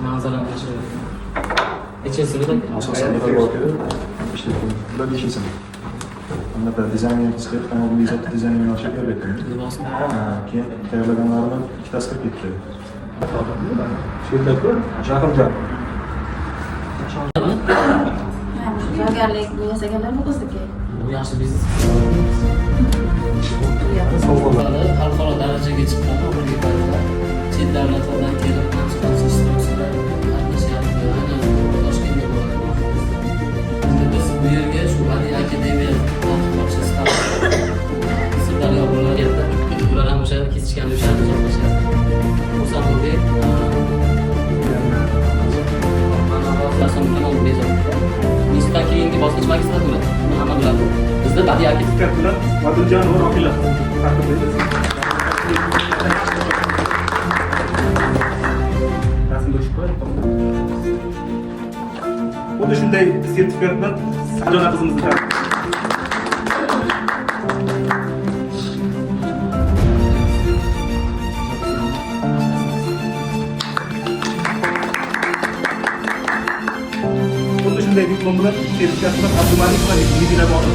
Manzarani chiroyli. Nechisida? Asosan metallurgiya ishlatilgan. Bular beshinchisi. Unda dizayn sifatida avtomobil ijod dizaynini ochib berdim. Libosni. Keyin tayyorlaganlarini ikkitasi qilib ketdi. Javobgarlik bu yasaganlarmi bizniki? Bu yaxshi biznes. Xalqaro darajaga chiqqan o'rnak paytda chet davlatlardan kelib konsultatsiya ishtirokchilar qatnashyapti. Aynan Toshkentda bo'ladi. Endi biz bu yerga shu Badiiy akademiya tadqiqotchi stafi Sirdaryo viloyatida ular ham o'sha kesishgan o'shani joylashyapti. Musamoviy Bizda keyingi bosqich magistratura. Hamma biladi. Bizda badiiy arxitektura bilan Vodiljon va Rohilov taqdim Xuddi shunday sertifikat bilan Sajona qizimizni xuddi shunday diplom bilan sertifikat bilan Abdumalik va Nigina bor.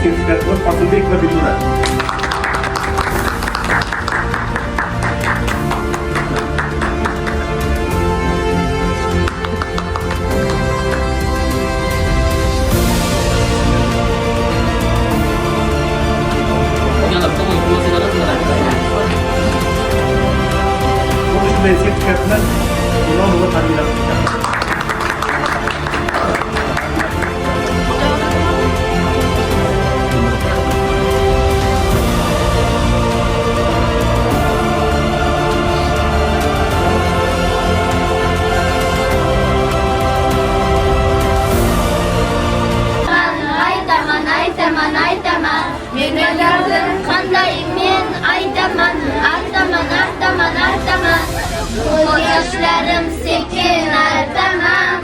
Sertifikat bilan Fazilbek va Dilnura. Sertifikat bilan Ilon va Tanila. Menga dardim qanday men aytaman, aytaman. Ko'z yoshlarim sekin artaman,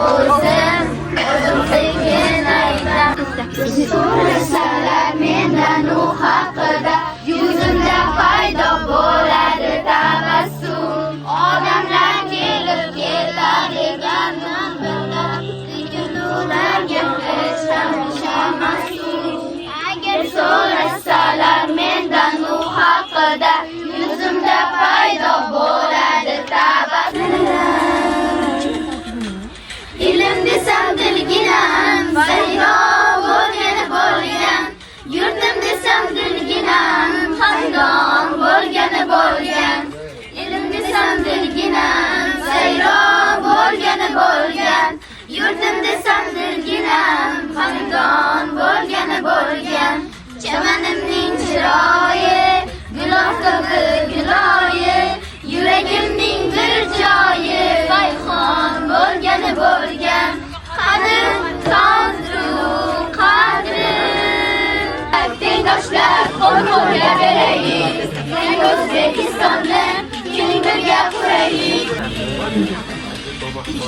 o'zim sekin aytaman. So'rasalar mendan u haqida, yuzimda paydo bo'ladi tabassum. Odamlar kelib ketar ekanman bilib, lekin ularga hech ham ishonmasdim. So'rasalar mendan u haqida, yuzimda paydo bo'ladi tabassum. Ilm desam dilginam, sayron bo'lgan. Yurtim desam dilginam, xandon bo'lgan. Ilm desam dilginam, sayron bo'lgan. Yurtim desam dilginam, xandon bo'lgan. Chamanimning chiroyi, guloh kabi guloyi, yuragimning bir joyi, rayhon bo'lgan. Qadrim. Tengdoshlar qo'l-qo'lga beraylik, yangi O'zbekistonni keling birga quraylik.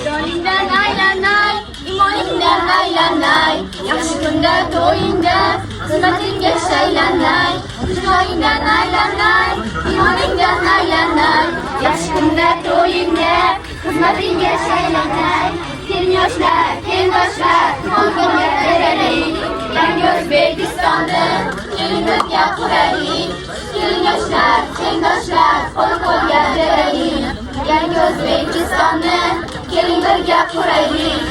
Joningdan aylanay, imoningdan aylanay, yaxshi kunda to'yingda xizmatingga shaylanay. Joningdan aylanay, imoningdan aylanay, yaxshi kunda to'yingda xizmatingga shaylanay. Tengdoshlar, qo'l-qo'lga beraylik, yangi O'zbekistonni keling birga quraylik. Tengdoshlar, qo'l-qo'lga beraylik, yangi O'zbekistonni keling birga quraylik.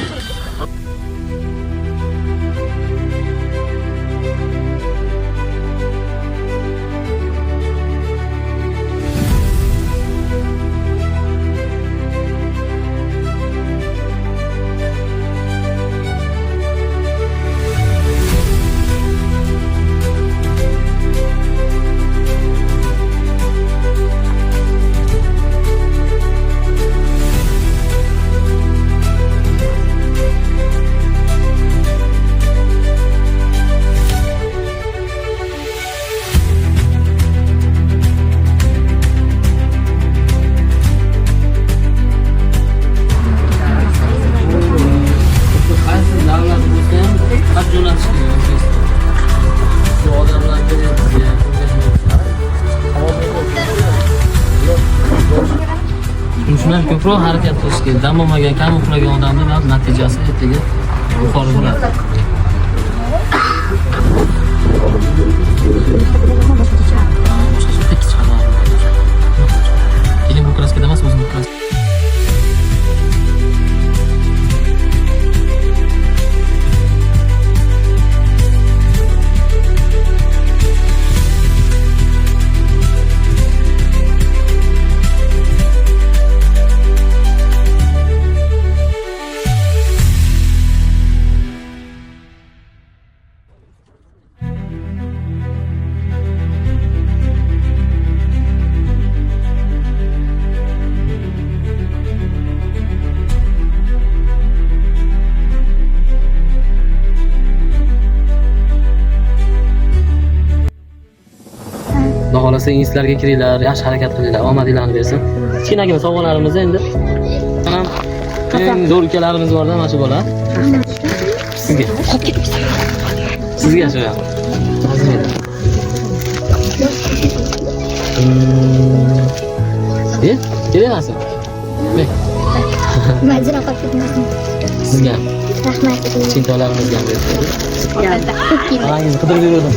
ko'proq harakat qilish kerak. Dam olmagan, kam uxlagan odamning ham natijasi ertaga yuqori bo'ladi. Keling bu kraskada emas, o'zim bu kraska. Xudo xolasa inslarga kiringlar, yaxshi harakat qilinglar, omadinglarni bersin. Kichkinagina sovg'alarimiz endi. Ham eng zo'r ukalarimiz bor-da, mana shu bola. Sizga. Sizga shu. Kelayapsiz? Majra ovqat ketmasin. Sizga. Rahmat. Kichkintoylarimizga ham bersin. Halangizni qidirib yurdim.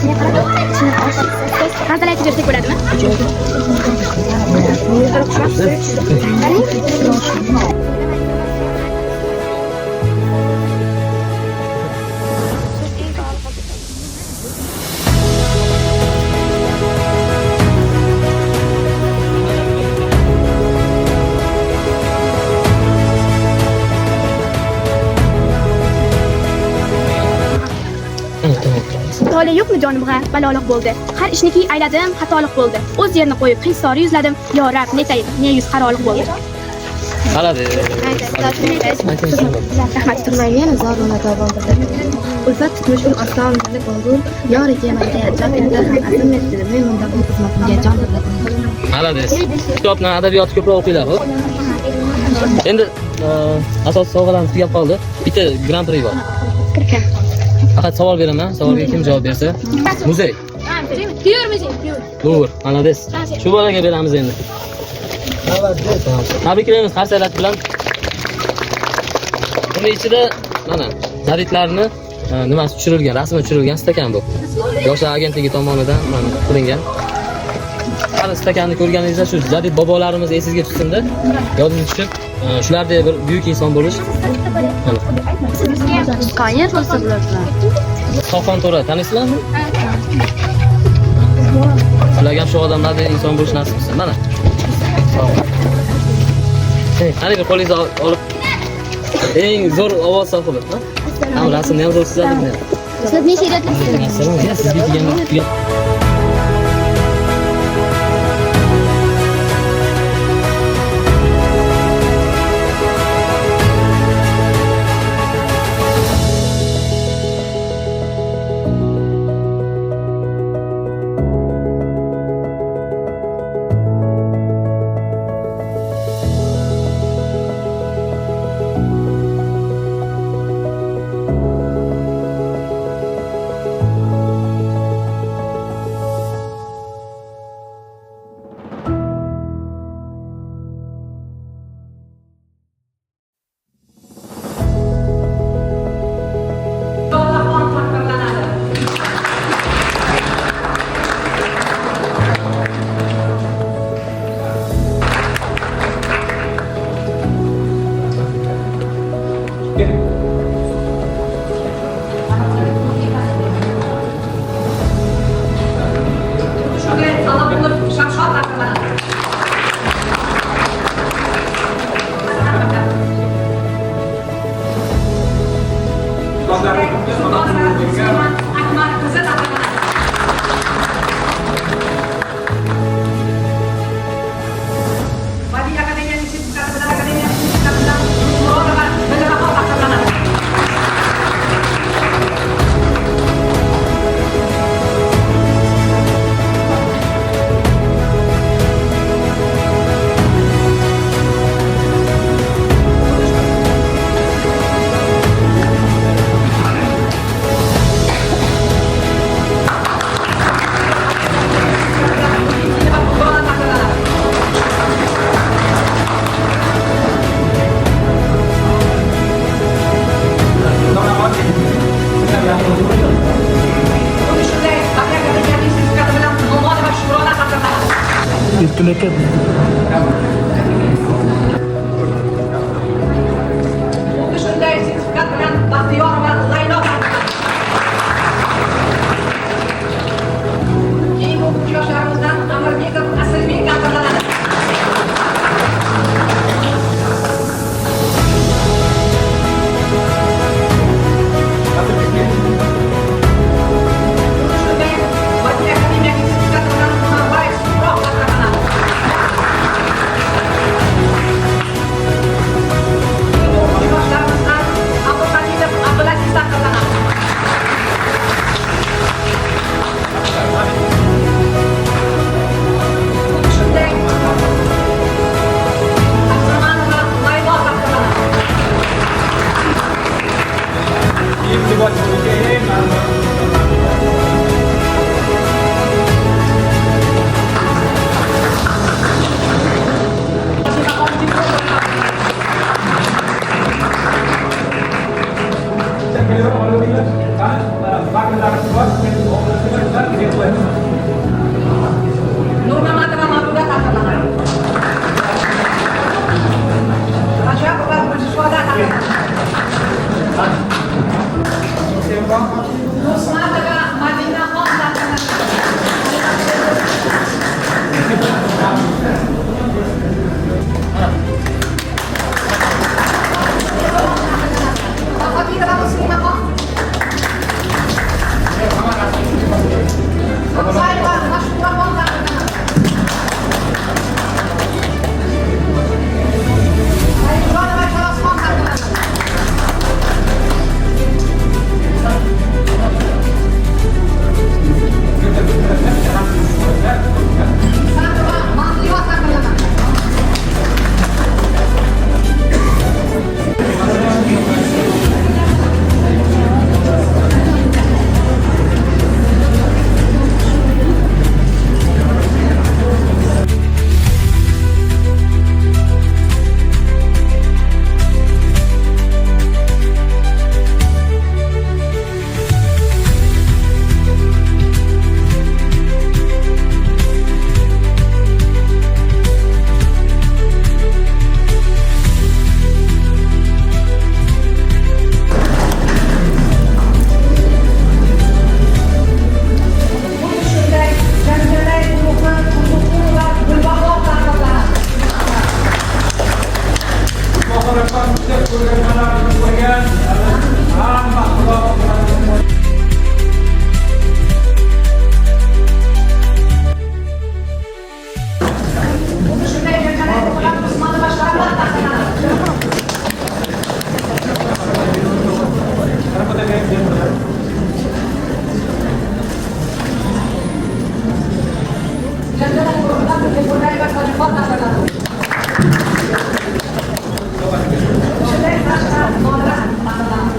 Qandalaychi bersak bo'ladimi? Tole yo'qmi jonimga baloliq bo'ldi. Har ishniki ayladim, xatolik bo'ldi. O'z yerini qo'yib qiysori yuzladim. Yo Rab, netay, ne yuz qaroliq bo'ldi. Qaladi. Rahmat turmayman, zoruna davomida. Ulfat tutmush oson dili bo'lgur. Yoriga menga jon berdi, azim etdi. Men unda bu xizmatimga jon berdim. Qaladi. Kitobni adabiyot ko'proq o'qinglar, xo'p? Endi asosiy sovg'alarimiz tugab qoldi. Bitta Grand Prix bor. Faqat savol beraman, savolga kim javob bersa, muzey. Tiyur muzey, tiyur. To'g'ri, malades. Shu bolaga beramiz endi. Malades. Tabriklaymiz qarsaylat bilan. Buni ichida mana zaritlarni nimasi tushirilgan, rasmi tushirilgan stakan bu. Yoshlar agentligi tomonidan mana qilingan. Har stakanni ko'rganingizda shu zarit bobolarimiz esingizga tushsinda, yodingizga tushib, shularda bir buyuk inson bo'lish. Qayerda bo'lsa bularlar? Sofon to'ra, taniysizlarmi? Sizlarga ham shu odamlardan inson bo'lish nasib qilsin. Mana. Qani bir qo'lingizni olib eng zo'r ovoz sohibi, ha? Ham rasmni ham zo'r chizadimi? Siz necha yildirsiz? Assalomu alaykum. Sizga kelgan Selected. Shunday sertifikat bilan Baxtiyor va Zaynab keyingi o'quvchi yoshlarimizdan Amirbekov Asilbek taqdirlanadi. Shunday Vazir akademiyasi sertifikati bilan Umarbay Suhrob taqdirlanadi. Yoshlarimizdan Abdulhamidov Abdulaziz taqdirlanadi. Shunday Abdurahmonova Laylo taqdirlanadi. Nurmamatova Mavluda taqdirlanadi. Rajabova Gulshoda taqdirlanadi. Nusmatova Madinaxon taqdirlanadi. Habibova Muslimaxon. Hamzayeva Mashkuraxon taqdirlanadi. Ayjonova Sharafxon taqdirlanadi. Sandra Manzilova taqdirlanadi. Shunday Jamjalay guruhi Turduqulova Gulbahor taqdirlanadi. Shunday Jamjalay guruhi Usmonova Sharbat taqdirlanadi. Jamjalay guruhidan Gulbahor va Tojibot taqdirlanadi. Shunday Rashka Nodira taqdirlanadi.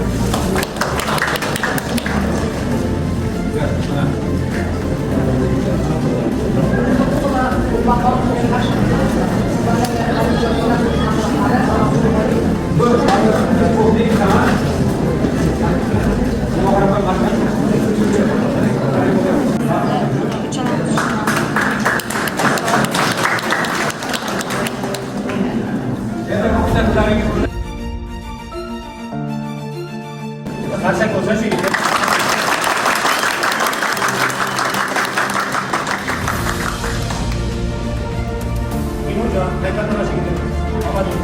Ini udah, mereka terus gitu. Apa tuh?